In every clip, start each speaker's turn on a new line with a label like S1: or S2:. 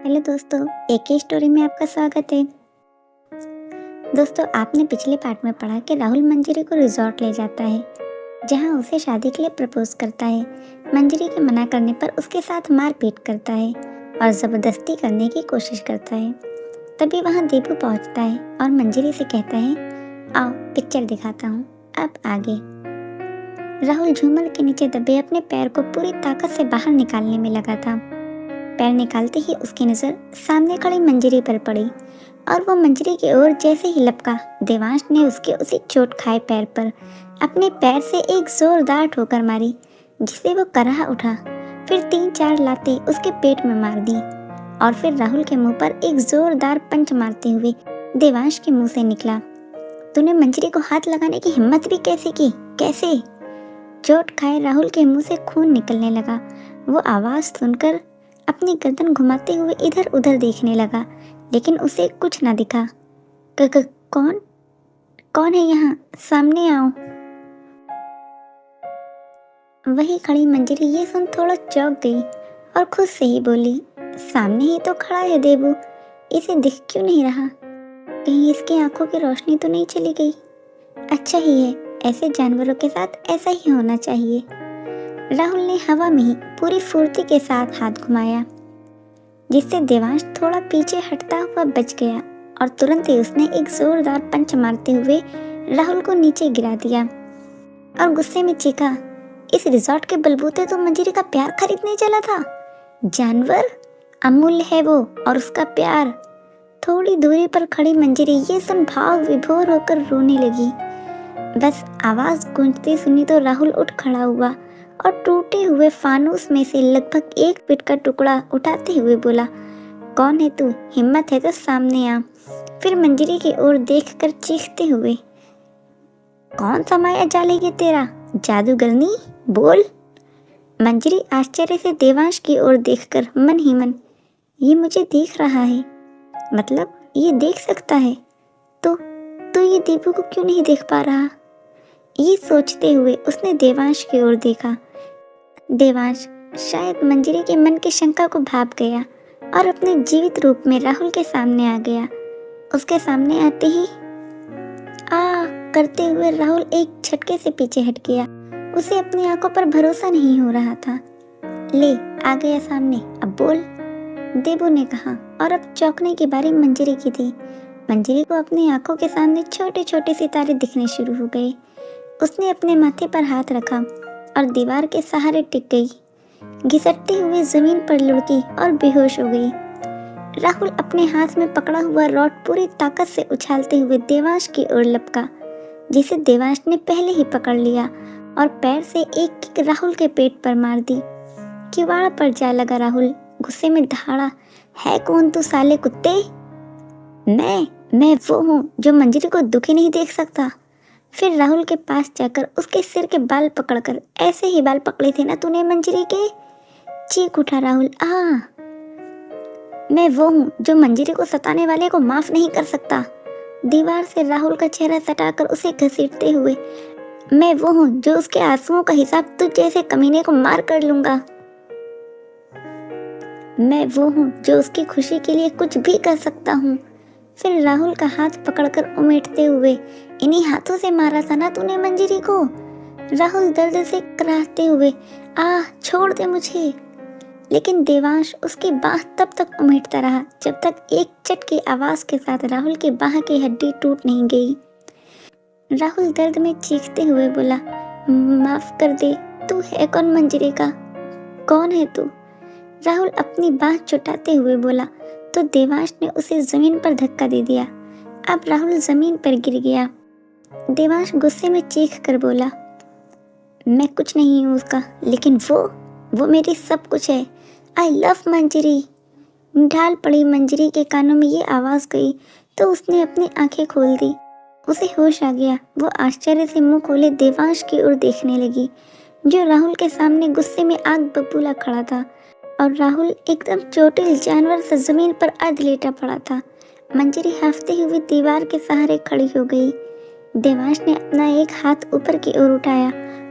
S1: Hello दोस्तों, एक ही story में आपका स्वागत है। दोस्तों, आपने पिछले पार्ट में पढ़ा कि राहुल मंजरी को रिजॉर्ट ले जाता है, जहां उसे शादी के लिए प्रपोज करता है। मंजरी के मना करने पर उसके साथ मारपीट करता है और ज़बरदस्ती करने की कोशिश करता है। तभी वहां देबू पहुंचता है और मंजरी से कहता है, आओ पिक्चर दिखाता हूँ, अब आगे। राहुल झूमर के नीचे दबे अपने पैर को पूरी ताकत से बाहर निकालने में लगा था। पैर निकालते ही उसकी नज़र सामने खड़ी मंजरी पर पड़ी और वो मंजरी की ओर जैसे ही लपका, देवांश ने उसके उसी चोट खाए पैर पर अपने पैर से एक जोरदार ठोकर मारी, जिसे वो कराह उठा। फिर 3-4 लातें उसके पेट में मार दी और फिर राहुल के मुंह पर एक जोरदार पंच मारते हुए देवांश के मुंह से निकला, तूने मंजरी को हाथ लगाने की हिम्मत भी कैसे की, कैसे? चोट खाए राहुल के मुंह से खून निकलने लगा। वो आवाज़ सुनकर अपनी गर्दन घुमाते हुए इधर उधर देखने लगा, लेकिन उसे कुछ ना दिखा। कौन कौन है यहाँ? सामने आओ। वही खड़ी मंजरी ये सुन थोड़ा चौंक गई और खुद से ही बोली, सामने ही तो खड़ा है देबू, इसे दिख क्यों नहीं रहा? कहीं इसकी आंखों की रोशनी तो नहीं चली गई? अच्छा ही है, ऐसे जानवरों के साथ ऐसा ही होना चाहिए। राहुल ने हवा में ही पूरी फुर्ती के साथ हाथ घुमाया, जिससे देवांश थोड़ा पीछे हटता हुआ बच गया और तुरंत ही उसने एक जोरदार पंच मारते हुए राहुल को नीचे गिरा दिया और गुस्से में चीखा, इस रिजॉर्ट के बलबूते तो मंजरी का प्यार खरीदने चला था। जानवर, अमूल्य है वो और उसका प्यार। थोड़ी दूरी पर खड़ी मंजरी ये सुन भाव विभोर होकर रोने लगी। बस आवाज गूंजती सुनी तो राहुल उठ खड़ा हुआ और टूटे हुए फानूस में से लगभग 1 फीट का टुकड़ा उठाते हुए बोला, कौन है तू? हिम्मत है तो सामने आ। फिर मंजरी की ओर देखकर चीखते हुए, कौन सा माया जाल है ये तेरा, जादूगरनी, बोल। मंजरी आश्चर्य से देवांश की ओर देखकर मन ही मन, ये मुझे देख रहा है, मतलब ये देख सकता है, तो ये देबू को क्यों नहीं देख पा रहा? ये सोचते हुए उसने देवांश की ओर देखा। देवांश शायद मंजरी के मन की शंका को भाप गया और अपने जीवित रूप में राहुल के सामने आ गया। उसके सामने आते ही आ करते हुए राहुल एक झटके से पीछे हट गया। उसे अपनी आंखों पर भरोसा नहीं हो रहा था। ले आ गया सामने, अब बोल, देबू ने कहा और अब चौंकने की बारी मंजरी की थी। मंजरी को अपनी आंखों के सामने छोटे छोटे सितारे दिखने शुरू हो गए। उसने अपने माथे पर हाथ रखा और दीवार के सहारे टिक गई, घिसटते हुए जमीन पर लुढ़की और बेहोश हो गई। राहुल अपने हाथ में पकड़ा हुआ रॉड पूरी ताकत से उछालते हुए देवांश की ओर लपका, जिसे देवांश ने पहले ही पकड़ लिया और पैर से एक किक राहुल के पेट पर मार दी। किवाड़ पर जा लगा राहुल, गुस्से में दहाड़ा, है कौन तू साले कुत्ते? मैं वो हूँ जो मंजरी को दुखी नहीं देख सकता। फिर राहुल के पास जाकर उसके सिर के बाल पकड़कर, ऐसे ही बाल पकड़े थे ना तूने मंजरी के, चीख उठा राहुल, मैं वो हूँ जो मंजरी को सताने वाले को माफ नहीं कर सकता। दीवार से राहुल का चेहरा सटाकर उसे घसीटते हुए, मैं वो हूँ जो उसके आंसुओं का हिसाब तुझ जैसे कमीने को मार कर लूंगा। मैं वो हूँ जो उसकी खुशी के लिए कुछ भी कर सकता हूँ। फिर राहुल का हाथ पकड़कर उमेटते हुए, इन्हीं हाथों से मारा था ना तूने मंजरी को। राहुल दर्द से कराहते हुए, छोड़ दे मुझे। लेकिन देवांश उसकी बाह तब तक उमेटता रहा जब तक एक चट की आवाज के साथ राहुल की बाह की हड्डी टूट नहीं गई। राहुल दर्द में चीखते हुए बोला, माफ कर दे, तू है कौन मंजरी का? कौन है तू? राहुल अपनी बाह चुटाते हुए बोला तो देवांश ने उसे जमीन पर धक्का दे दिया। अब राहुल जमीन पर गिर गया। देवांश गुस्से में चीख कर बोला, मैं कुछ नहीं हूँ उसका, लेकिन वो मेरी सब कुछ है। आई लव मंजरी। ढाल पड़ी मंजरी के कानों में ये आवाज़ गई तो उसने अपनी आंखें खोल दी। उसे होश आ गया। वो आश्चर्य से मुंह खोले देवांश की ओर देखने लगी, जो राहुल के सामने गुस्से में आग बबूला खड़ा था और राहुल एकदम चोटिल जानवर से जमीन पर अध लेटा पड़ा था। मंजरी हाफते हुए दीवार के सहारे खड़ी हो गई। देवांश ने अपना एक हाथ ऊपर की ओर उठाया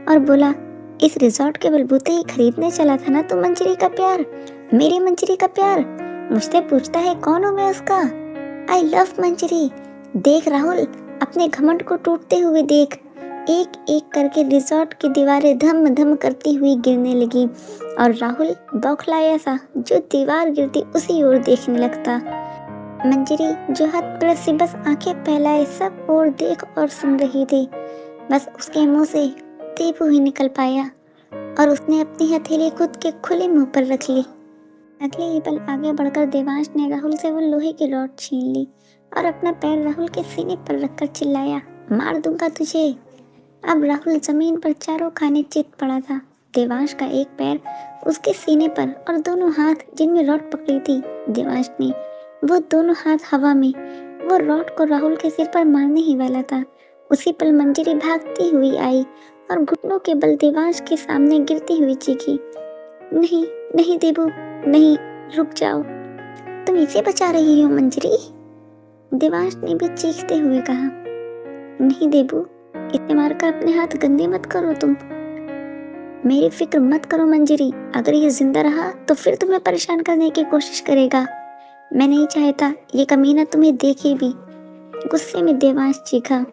S1: और बोला, इस रिजॉर्ट के बलबूते ही खरीदने चला था ना तू मंजरी का प्यार, मेरी मंजरी का प्यार। मुझसे पूछता है कौन हूँ मैं उसका। आई लव मंजरी। देख राहुल, अपने घमंड को टूटते हुए देख। एक एक करके रिजॉर्ट की दीवारें धम धम करती हुई गिरने लगी और राहुल बौखलाया सा जो दीवार गिरती उसी ओर देखने लगता। मंजरी जो हाथ पैर से बस आंखें फैलाए सब ओर देख और सुन रही थी। बस उसके मुंह से देबू ही निकल पाया और उसने अपनी हथेली खुद के खुले मुंह पर रख ली। अगले ही पल आगे बढ़कर देवांश ने राहुल से वो लोहे की रॉड छीन ली और अपना पैर राहुल के सीने पर रखकर चिल्लाया, मार दूंगा तुझे। अब राहुल जमीन पर चारों खाने चित पड़ा था। देवांश का एक पैर उसके सीने पर और दोनों हाथ जिनमें रॉड पकड़ी थी देवांश ने, वो दोनों हाथ हवा में वो रॉड को राहुल के सिर पर मारने ही वाला था। उसी पल मंजरी भागती हुई आई और घुटनों के बल देवांश के सामने गिरती हुई चीखी, नहीं नहीं देबू, नहीं, रुक जाओ, तुम इसे बचा रही हो मंजरी। देवांश ने भी चीखते हुए कहा, नहीं देबू, इसे मारकर अपने हाथ गंदे मत करो तुम। मेरी फिक्र मत करो मंजरी, अगर ये जिंदा रहा तो फिर तुम्हें परेशान करने की कोशिश करेगा। मैं नहीं चाहता ये कमीना तुम्हें देखे भी। गुस्से में देवांश चीखा,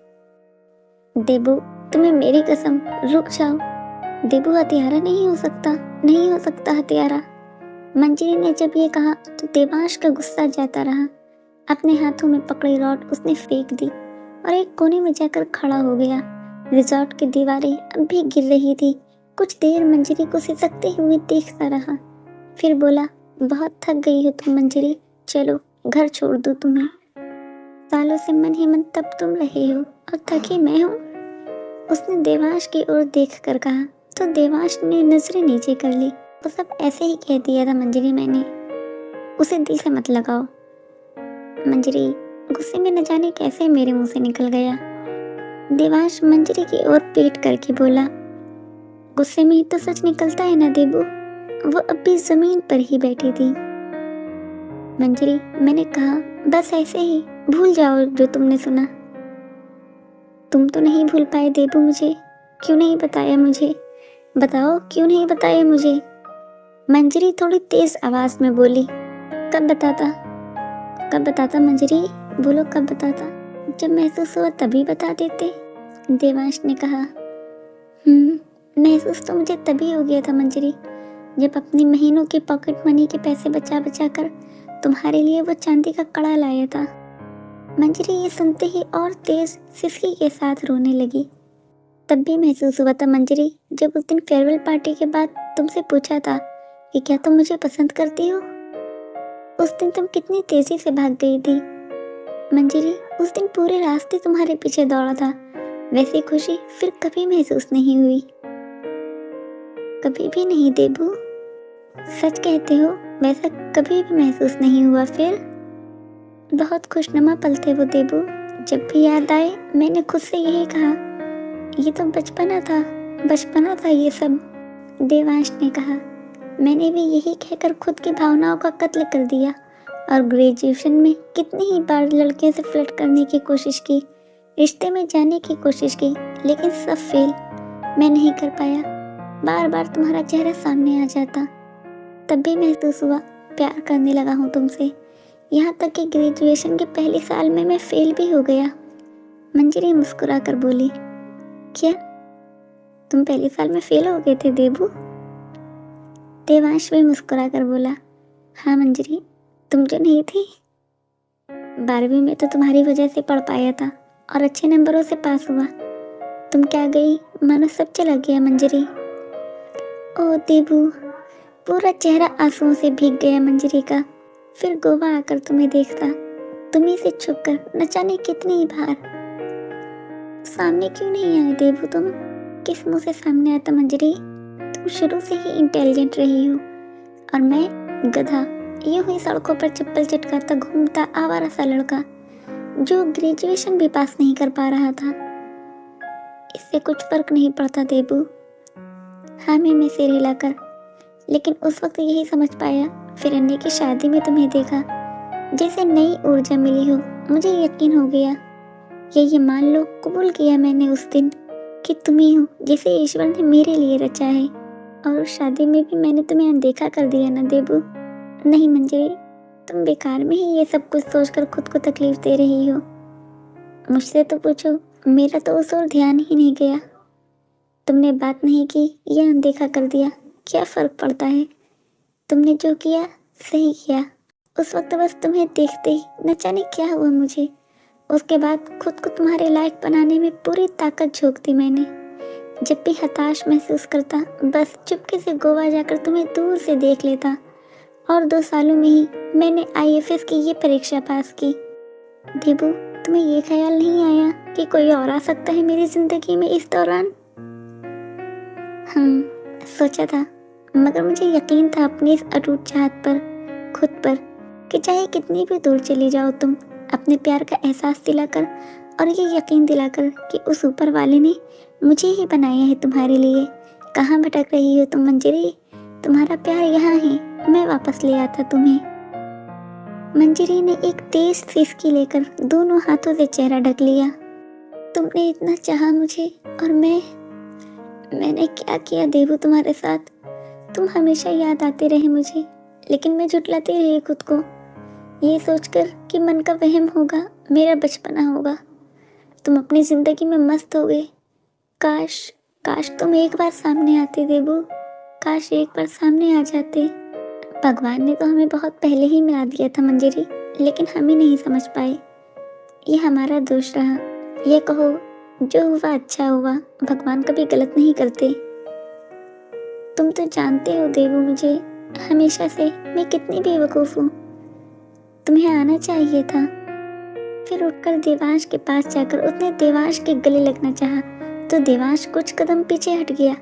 S1: देबू, तुम्हें मेरी कसम, रुक जाओ। देबू हत्यारा नहीं हो सकता, नहीं हो सकता हत्यारा। मंजरी ने जब ये कहा तो देवांश का गुस्सा जाता रहा। अपने हाथों में पकड़ी रॉड उसने फेंक दी और एक कोने में जाकर खड़ा हो गया। रिजॉर्ट की दीवारें अब भी गिर रही थी। कुछ देर मंजरी को सिसकते हुए देखता रहा, फिर बोला, बहुत थक गई हो तुम मंजरी, चलो घर छोड़ दूं तुम्हें। सालों से मन ही मन तब तुम रहे हो और थकी मैं हूँ। उसने देवांश की ओर देख कर कहा तो देवांश ने नजरें नीचे कर ली। वो सब ऐसे ही कह दिया था मंजरी, मैंने उसे दिल से मत लगाओ। मंजरी गुस्से में न जाने कैसे मेरे मुंह से निकल गया। देवांश मंजरी की ओर पीट करके बोला, गुस्से में ही तो सच निकलता है ना देबू। वो अब भी जमीन पर ही बैठी थी। मंजरी, मैंने कहा बस ऐसे ही भूल जाओ जो तुमने सुना। तुम तो नहीं भूल पाए देबू मुझे, क्यों नहीं बताया मुझे, बताओ क्यों नहीं बताया मुझे। मंजरी थोड़ी तेज आवाज में बोली, कब बताता, कब बताता मंजरी, बोलो कब बताता, जब महसूस हुआ तभी बता देते। देवांश ने कहा, महसूस तो मुझे तभी हो गया था मंजरी, जब अपनी महीनों की पॉकेट मनी के पैसे बचा बचा कर तुम्हारे लिए वो चांदी का कड़ा लाया था। मंजरी ये सुनते ही और तेज सिसकी के साथ रोने लगी। तब भी महसूस हुआ था मंजरी, जब उस दिन फेयरवेल पार्टी के बाद तुमसे पूछा था कि क्या तुम मुझे पसंद करती हो। उस दिन तुम कितनी तेजी से भाग गई थी मंजरी, उस दिन पूरे रास्ते तुम्हारे पीछे दौड़ा था। वैसी खुशी फिर कभी महसूस नहीं हुई, कभी भी नहीं देबू, सच कहते हो, वैसा कभी भी महसूस नहीं हुआ। फिर बहुत खुशनुमा पल थे वो देबू, जब भी याद आए मैंने खुद से यही कहा, ये तो बचपना था, बचपना था ये सब। देवांश ने कहा, मैंने भी यही कहकर खुद की भावनाओं का कत्ल कर दिया और ग्रेजुएशन में कितनी ही बार लड़कियों से फ्लर्ट करने की कोशिश की, रिश्ते में जाने की कोशिश की, लेकिन सब फेल, मैं नहीं कर पाया। बार बार तुम्हारा चेहरा सामने आ जाता, तब भी महसूस हुआ प्यार करने लगा हूँ तुमसे। यहाँ तक कि ग्रेजुएशन के पहले साल में मैं फेल भी हो गया। मंजरी मुस्कुरा कर बोली, क्या तुम पहले साल में फेल हो गए थे देबू। देवांश भी मुस्कुरा कर बोला, हाँ मंजरी, तुम जो नहीं थी 12वीं में तो तुम्हारी वजह से पढ़ पाया था और अच्छे नंबरों से पास हुआ। तुम क्या गई, मानो सब चला गया मंजरी। ओ देबू, पूरा चेहरा आंसुओं से भीग गया मंजरी का। फिर गोवा आकर तुम्हें देखता, तुम्ही से छुपकर न जाने कितनी बार। सामने क्यों नहीं आए देबू तुम, किस मुंह से सामने आता मंजरी। तुम शुरू से ही इंटेलिजेंट रही हो और मैं गधा, यूं ही सड़कों पर चप्पल चटकाता घूमता आवारा सा लड़का जो ग्रेजुएशन भी पास नहीं कर पा रहा था। इससे कुछ फर्क नहीं पड़ता देबू, हामी में सिर हिलाकर। लेकिन उस वक्त यही समझ पाया, फिर अन्य की शादी में तुम्हें देखा, जैसे नई ऊर्जा मिली हो। मुझे यकीन हो गया, ये मान लो कबूल किया मैंने उस दिन कि तुम ही हो जिसे ईश्वर ने मेरे लिए रचा है। और उस शादी में भी मैंने तुम्हें अनदेखा कर दिया ना देबू। नहीं मंजरी, तुम बेकार में ही ये सब कुछ सोचकर खुद को तकलीफ दे रही हो। मुझसे तो पूछो, मेरा तो उस ओर ध्यान ही नहीं गया। तुमने बात नहीं की या अनदेखा कर दिया, क्या फ़र्क पड़ता है। तुमने जो किया सही किया। उस वक्त बस तुम्हें देखते ही न जाने क्या हुआ मुझे। उसके बाद खुद को तुम्हारे लायक बनाने में पूरी ताकत झोंक दी मैंने। जब भी हताश महसूस करता, बस चुपके से गोवा जाकर तुम्हें दूर से देख लेता। और 2 सालों में ही मैंने आईएफएस की ये परीक्षा पास की। देबू, तुम्हें ये ख्याल नहीं आया कि कोई और आ सकता है मेरी जिंदगी में इस दौरान? सोचा था, मगर मुझे यकीन था अपनी इस अटूट चाहत पर, खुद पर, कि चाहे कितनी भी दूर चली जाओ तुम, अपने प्यार का एहसास दिलाकर और ये यकीन दिलाकर कि उस ऊपर वाले ने मुझे ही बनाया है तुम्हारे लिए। कहाँ भटक रही हो तुम मंजरी? तुम्हारा प्यार यहाँ है, मैं वापस ले आता तुम्हें। मंजरी ने एक तेज सिसकी लेकर दोनों हाथों से चेहरा ढक लिया। तुमने इतना चाहा मुझे और मैंने क्या किया देवू तुम्हारे साथ? तुम हमेशा याद आते रहे मुझे, लेकिन मैं झुठलाती रही खुद को, ये सोचकर कि मन का वहम होगा, मेरा बचपना होगा। तुम अपनी जिंदगी में मस्त हो गए। काश तुम एक बार सामने आते देबू, काश एक बार सामने आ जाते। भगवान ने तो हमें बहुत पहले ही मिला दिया था मंजरी, लेकिन हम ही नहीं समझ पाए। ये हमारा दोष रहा। ये कहो, जो हुआ अच्छा हुआ, भगवान कभी गलत नहीं करते। तुम तो जानते हो देवू मुझे हमेशा से मैं कितनी बेवकूफ़ हूँ। तुम्हें आना चाहिए था। फिर उठकर देवांश के पास जाकर उसने देवांश के गले लगना चाहा, तो देवांश कुछ कदम पीछे हट गया।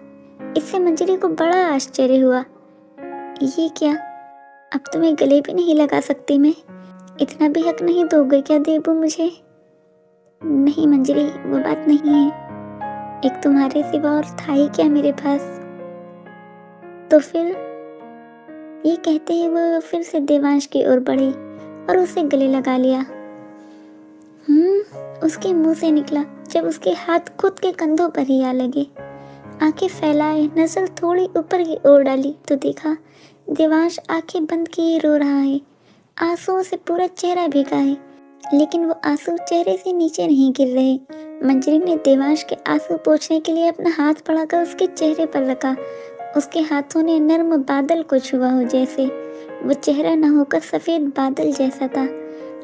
S1: इससे मंजरी को बड़ा आश्चर्य हुआ। ये क्या, अब तुम्हें गले भी नहीं लगा सकती मैं? इतना भी हक नहीं दोगे क्या देबू मुझे? नहीं मंजरी, वो बात नहीं है। एक तुम्हारे सिवा और था ही क्या मेरे पास? तो फिर, ये कहते ही वो फिर से देवांश की ओर बढ़ी और उसे गले लगा लिया। उसके मुंह से निकला जब उसके हाथ खुद के कंधों पर ही आ लगे। आंखें फैलाए नजर थोड़ी ऊपर की ओर डाली तो देखा देवांश आंखें बंद किए रो रहा है। आंसुओं से पूरा चेहरा भीगा है, लेकिन वो आंसू चेहरे से नीचे नहीं गिर रहे। मंजरी ने देवांश के आंसू पोंछने के लिए अपना हाथ बढ़ाकर उसके चेहरे पर रखा। उसके हाथों ने नर्म बादल को छुआ हो, जैसे वो चेहरा न होकर सफेद बादल जैसा था।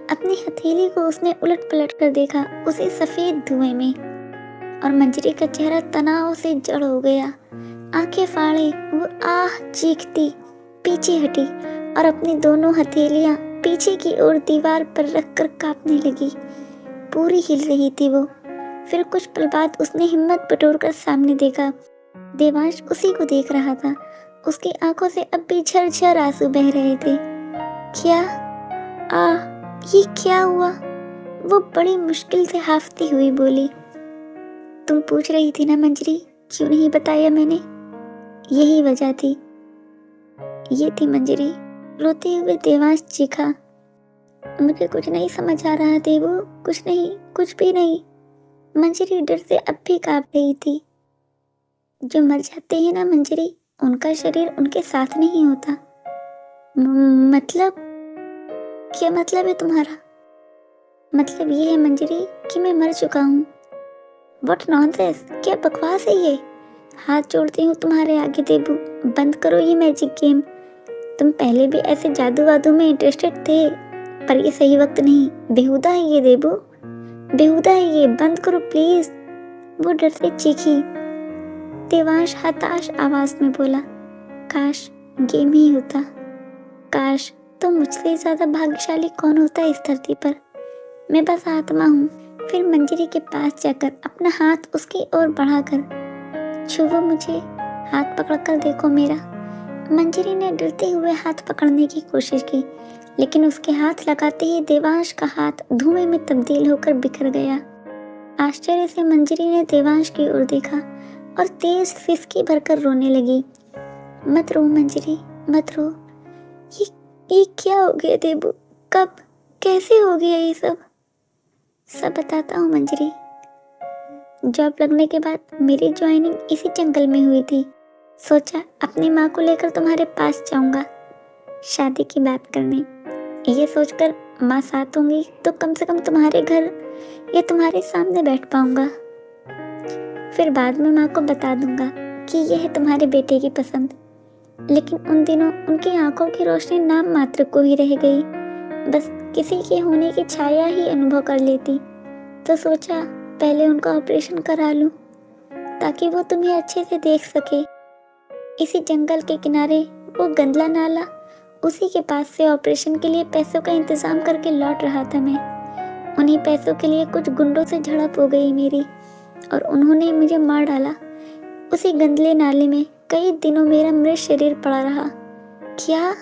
S1: अपनी हथेली को उसने उलट पलट कर देखा उसी सफेद धुएं में, और मंजरी का चेहरा तनाव से जड़ हो गया। आंखें फाड़े वो आह चीखती पीछे हटी और अपनी दोनों हथेलियां पीछे की ओर दीवार पर रखकर कांपने लगी। पूरी हिल रही थी वो। फिर कुछ पल बाद उसने हिम्मत बटोरकर सामने देखा। देवांश उसी को देख रहा था। उसकी आंखों से अब भी झरझर आंसू बह रहे थे। क्या ये क्या हुआ? वो बड़ी मुश्किल से हाफती हुई बोली। तुम पूछ रही थी ना मंजरी, क्यों नहीं बताया मैंने? यही वजह थी। ये थी मंजरी। रोते हुए देवांश चीखा। मुझे कुछ नहीं समझ आ रहा देवू, कुछ नहीं, कुछ भी नहीं। मंजरी डर से अब भी कांप रही थी। जो मर जाते हैं ना मंजरी, उनका शरीर उनके साथ नहीं होता। मतलब? क्या मतलब है तुम्हारा? मतलब ये है मंजरी कि मैं मर चुका हूँ। What nonsense! क्या बकवास है ये? हाथ जोड़ती हूँ तुम्हारे आगे देबू, बंद करो ये मैजिक गेम। तुम पहले भी ऐसे जादू वादू में इंटरेस्टेड थे, पर ये सही वक्त नहीं। बेहुदा है ये देबू, बेहुदा है ये, बंद करो प्लीज। वो डर से चीखी। देवांश हताश आवाज में बोला, काश गेम ही होता। काश तो मुझसे ज्यादा भाग्यशाली कौन होता है इस धरती पर। मैं बस आत्मा हूँ। फिर मंजरी के पास जाकर अपना हाथ उसकी ओर बढ़ाकर, छुओ मुझे, हाथ पकड़कर देखो मेरा। मंजरी ने डरते हुए हाथ पकड़ने की कोशिश की, लेकिन उसके हाथ लगाते ही देवांश का हाथ धुएं में तब्दील होकर बिखर गया। आश्चर्य से मंजरी ने देवांश की ओर देखा और तेज सिसकी भरकर रोने लगी। मत रो मंजरी, मत रो। ये क्या हो गया देबू? कब, कैसे हो गया ये सब? सब बताता हूँ मंजरी। जॉब लगने के बाद मेरी ज्वाइनिंग इसी जंगल में हुई थी। सोचा अपनी माँ को लेकर तुम्हारे पास जाऊंगा शादी की बात करने। ये सोचकर माँ साथ होंगी तो कम से कम तुम्हारे घर या तुम्हारे सामने बैठ पाऊंगा। फिर बाद में माँ को बता दूंगा कि यह है तुम्हारे बेटे की पसंद। लेकिन उन दिनों उनकी आंखों की रोशनी नाम मात्र को ही रह गई, बस किसी के होने की छाया ही अनुभव कर लेती। तो सोचा पहले उनका ऑपरेशन करा लूं ताकि वो तुम्हें अच्छे से देख सके। इसी जंगल के किनारे वो गंदला नाला, उसी के पास से ऑपरेशन के लिए पैसों का इंतजाम करके लौट रहा था मैं। उन्हीं पैसों के लिए कुछ गुंडों से झड़प हो गई मेरी और उन्होंने मुझे मार डाला। उसी गंदले नाले में कई दिनों मेरा मृत शरीर पड़ा रहा। क्या?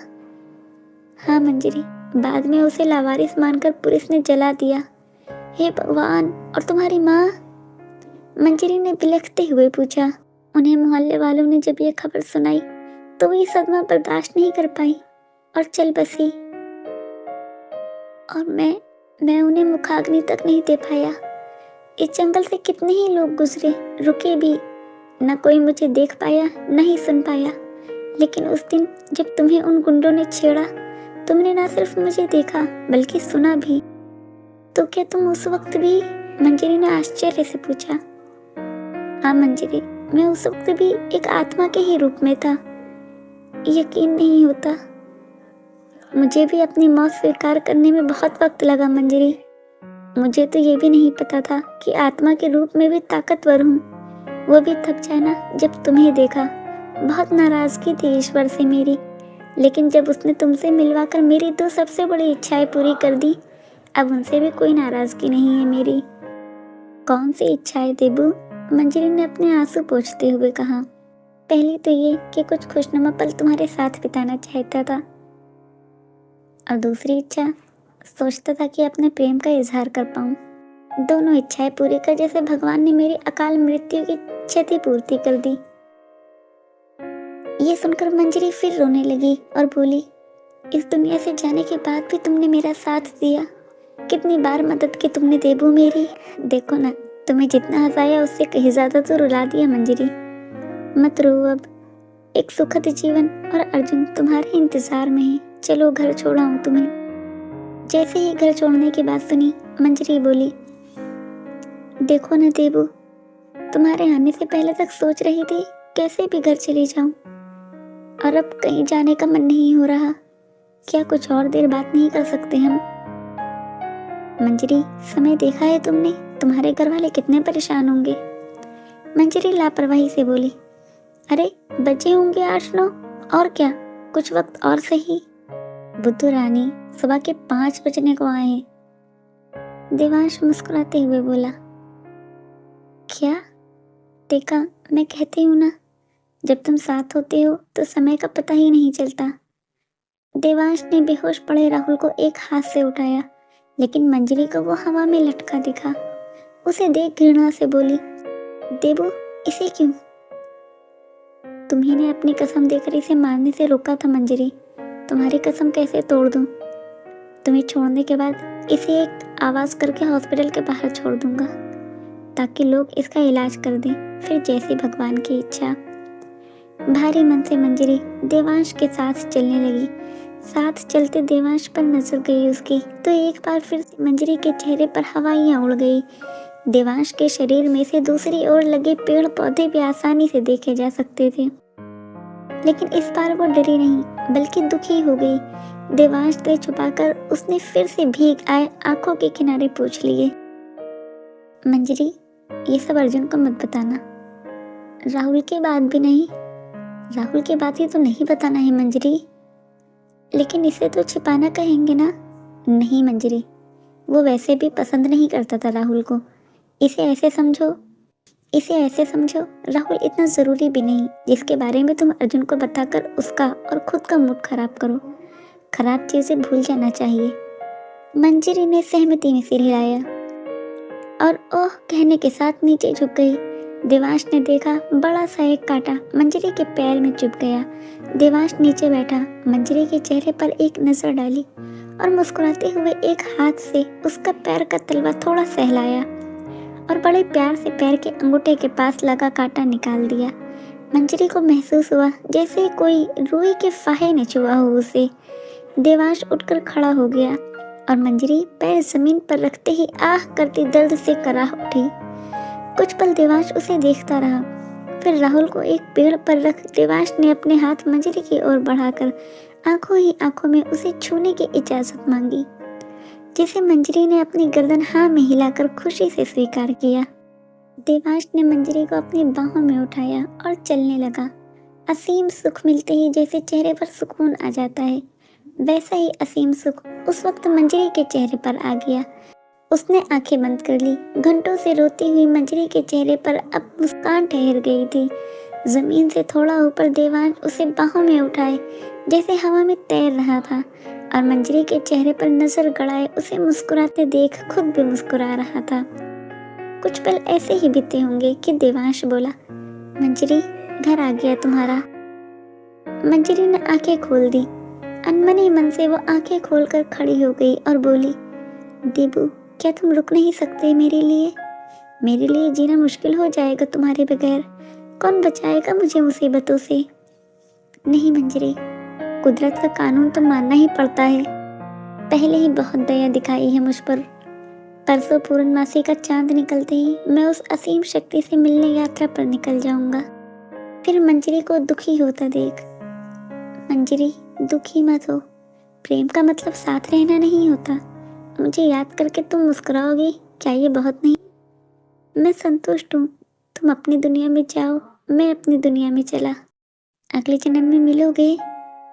S1: हाँ मंजरी, बाद में उसे लावारिस मानकर पुलिस ने जला दिया। हे भगवान, और तुम्हारी माँ? मंजरी ने बिलखते हुए पूछा। उन्हें मोहल्ले वालों ने जब यह खबर सुनाई तो वो सदमा बर्दाश्त नहीं कर पाई और चल बसी। और मैं उन्हें मुखाग्नि तक नहीं दे पाया। इस जंगल से कितने ही लोग गुजरे, रुके भी, न कोई मुझे देख पाया न ही सुन पाया। लेकिन उस दिन जब तुम्हें उन गुंडों ने छेड़ा, तुमने न सिर्फ मुझे देखा बल्कि सुना भी। तो क्या तुम उस वक्त भी? मंजरी ने आश्चर्य से पूछा। हाँ मंजरी, मैं उस वक्त भी एक आत्मा के ही रूप में था। यकीन नहीं होता। मुझे भी अपनी मौत स्वीकार करने में बहुत वक्त लगा मंजरी। मुझे तो ये भी नहीं पता था कि आत्मा के रूप में भी ताकतवर हूँ। वो भी तब जाना जब तुम्हें देखा। बहुत नाराजगी थी ईश्वर से मेरी, लेकिन जब उसने तुमसे मिलवाकर मेरी दो सबसे बड़ी इच्छाएं पूरी कर दी, अब उनसे भी कोई नाराजगी नहीं है मेरी। कौन सी इच्छाएं देबू? मंजरी ने अपने आंसू पोंछते हुए कहा। पहली तो ये कि कुछ खुशनुमा पल तुम्हारे साथ बिताना चाहता था, और दूसरी इच्छा सोचता था कि अपने प्रेम का इजहार कर पाऊं। दोनों इच्छाएं पूरी कर जैसे भगवान ने मेरी अकाल मृत्यु की क्षतिपूर्ति कर दी। ये सुनकर मंजरी फिर रोने लगी और बोली, इस दुनिया से जाने के बाद भी तुमने मेरा साथ दिया। कितनी बार मदद की तुमने देबू मेरी। देखो ना, तुम्हें जितना हंसाया उससे कहीं ज्यादा तो रुला दिया मंजरी। मत रो अब। एक सुखद जीवन और अर्जुन तुम्हारे इंतजार में है। चलो घर छोड़ाऊं तुम्हें। जैसे ही घर छोड़ने की बात सुनी, मंजरी बोली, देखो ना देबू, तुम्हारे आने से पहले तक सोच रही थी कैसे भी घर चली जाऊं, और अब कहीं जाने का मन नहीं हो रहा। क्या कुछ और देर बात नहीं कर सकते हम? मंजरी, समय देखा है तुमने? तुम्हारे घर वाले कितने परेशान होंगे। मंजरी लापरवाही से बोली, अरे बजे होंगे 8-9, और क्या, कुछ वक्त और सही। बुद्धू रानी, सुबह के 5 बजने को आए हैं। देवांश मुस्कुराते हुए बोला। क्या? देखा, मैं कहती हूँ ना, जब तुम साथ होते हो तो समय का पता ही नहीं चलता। देवांश ने बेहोश पड़े राहुल को एक हाथ से उठाया, लेकिन मंजरी को वो हवा में लटका दिखा। उसे देख घृणा से बोली, देबू, इसे क्यों? तुम्ही ने अपनी कसम देकर इसे मारने से रोका था मंजरी। तुम्हारी कसम कैसे तोड़ दूं? तुम्हें छोड़ने के बाद इसे एक आवाज करके हॉस्पिटल के बाहर छोड़ दूंगा, ताकि लोग इसका इलाज कर दें, फिर जैसी भगवान की इच्छा। भारी मन से मंजरी देवांश के साथ चलने लगी। साथ चलते देवांश पर नजर गई उसकी, तो एक बार फिर मंजरी के चेहरे पर हवाइयां उड़ गई। देवांश के शरीर में से दूसरी ओर लगे पेड़ पौधे भी आसानी से देखे जा सकते थे, लेकिन इस बार वो डरी नहीं बल्कि दुखी हो गई। देवांश से छुपाकर उसने फिर से भीग आए आंखों के किनारे पूछ लिए, मंजरी, ये सब अर्जुन को मत बताना। राहुल के बाद भी नहीं। राहुल के बाद ही तो नहीं बताना है मंजरी। लेकिन इसे तो छिपाना कहेंगे ना। नहीं मंजरी, वो वैसे भी पसंद नहीं करता था राहुल को। इसे ऐसे समझो राहुल इतना जरूरी भी नहीं जिसके बारे में तुम अर्जुन को बताकर उसका और खुद का मूड खराब करो। खराब चीजें भूल जाना चाहिए। मंजरी ने सहमति में सिर हिलाया और ओह कहने के साथ नीचे झुक गई। देवांश ने देखा बड़ा सा एक कांटा मंजरी के पैर में चुभ गया। देवांश नीचे बैठा, मंजरी के चेहरे पर एक नजर डाली और मुस्कुराते हुए एक हाथ से उसका पैर का तलवा थोड़ा सहलाया और बड़े प्यार से पैर के अंगूठे के पास लगा कांटा निकाल दिया। मंजरी को महसूस हुआ जैसे कोई रुई के फाहे ने छुआ हो उसे। देवांश उठकर खड़ा हो गया और मंजरी पैर जमीन पर रखते ही आह करती दर्द से कराह उठी। कुछ पल देवांश उसे देखता रहा, फिर राहुल को एक पेड़ पर रख देवांश ने अपने हाथ मंजरी की ओर बढ़ाकर आंखों ही आंखों में उसे छूने की इजाजत मांगी, जिसे मंजरी ने अपनी गर्दन हाँ में हिलाकर खुशी से स्वीकार किया। देवांश ने मंजरी को अपनी बाहों में उठाया और चलने लगा। असीम सुख मिलते ही जैसे चेहरे पर सुकून आ जाता है, वैसा ही असीम सुख उस वक्त मंजरी के चेहरे पर आ गया। उसने आंखें बंद कर ली। घंटों से रोती हुई मंजरी के चेहरे पर अब मुस्कान ठहर गई थी। जमीन से थोड़ा ऊपर देवांश उसे बाहों में उठाए जैसे हवा में तैर रहा था और मंजरी के चेहरे पर नजर गड़ाए उसे मुस्कुराते देख खुद भी मुस्कुरा रहा था। कुछ पल ऐसे ही बीते होंगे कि देवांश बोला, मंजरी घर आ गया तुम्हारा। मंजरी ने आंखें खोल दी। अनमने मन से वो आंखें खोलकर खड़ी हो गई और बोली, देबू क्या तुम रुक नहीं सकते मेरे लिए? मेरे लिए जीना मुश्किल हो जाएगा तुम्हारे बगैर। कौन बचाएगा मुझे मुसीबतों से? नहीं मंजरी, कुदरत का कानून तो मानना ही पड़ता है। पहले ही बहुत दया दिखाई है मुझ पर। परसों पूर्णमासी का चांद निकलते ही मैं उस असीम शक्ति से मिलने यात्रा पर निकल जाऊंगा। फिर मंजरी को दुखी होता देख। मंजरी दुखी मत हो, प्रेम का मतलब साथ रहना नहीं होता। मुझे याद करके तुम मुस्कुराओगी, क्या ये बहुत नहीं? मैं संतुष्ट हूँ। तुम अपनी दुनिया में जाओ, मैं अपनी दुनिया में चला। अगले जन्म में मिलोगे।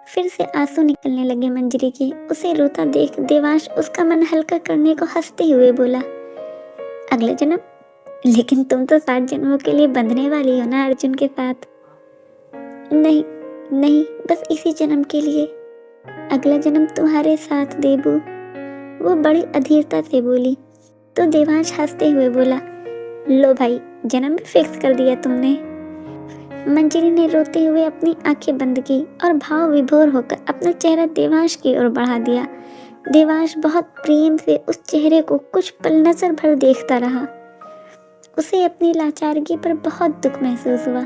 S1: फिर से आंसू निकलने लगे मंजरी के। उसे रोता देख देवांश उसका मन हल्का करने को हंसते हुए बोला, अगले जन्म? लेकिन तुम तो 7 जन्मों के लिए बंधने वाली हो ना अर्जुन के साथ। नहीं नहीं, बस इसी जन्म के लिए। अगला जन्म तुम्हारे साथ देबू, वो बड़ी अधीरता से बोली। तो देवांश हंसते हुए बोला, लो भाई, जन्म भी फिक्स कर दिया तुमने। मंजरी ने रोते हुए अपनी आंखें बंद की और भाव विभोर होकर अपना चेहरा देवांश की ओर बढ़ा दिया। देवांश बहुत प्रेम से उस चेहरे को कुछ पल नजर भर देखता रहा। उसे अपनी लाचारगी पर बहुत दुख महसूस हुआ।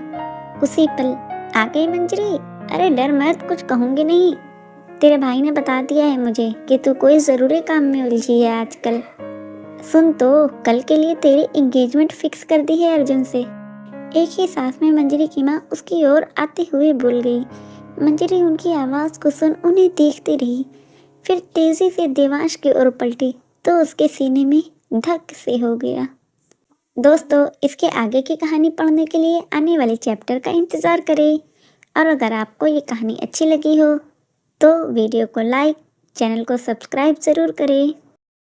S1: उसी पल, आ गई मंजरी? अरे डर मत, कुछ कहूंगी नहीं। तेरे भाई ने बता दिया है मुझे कि तू कोई ज़रूरी काम में उलझी है आजकल। सुन तो, कल के लिए तेरी एंगेजमेंट फिक्स कर दी है अर्जुन से। एक ही सांस में मंजरी की माँ उसकी ओर आते हुए बोल गई। मंजरी उनकी आवाज़ को सुन उन्हें देखती रही, फिर तेजी से देवांश की ओर पलटी तो उसके सीने में धक से हो गया। दोस्तों, इसके आगे की कहानी पढ़ने के लिए आने वाले चैप्टर का इंतज़ार करें। और अगर आपको ये कहानी अच्छी लगी हो तो वीडियो को लाइक, चैनल को सब्सक्राइब ज़रूर करें।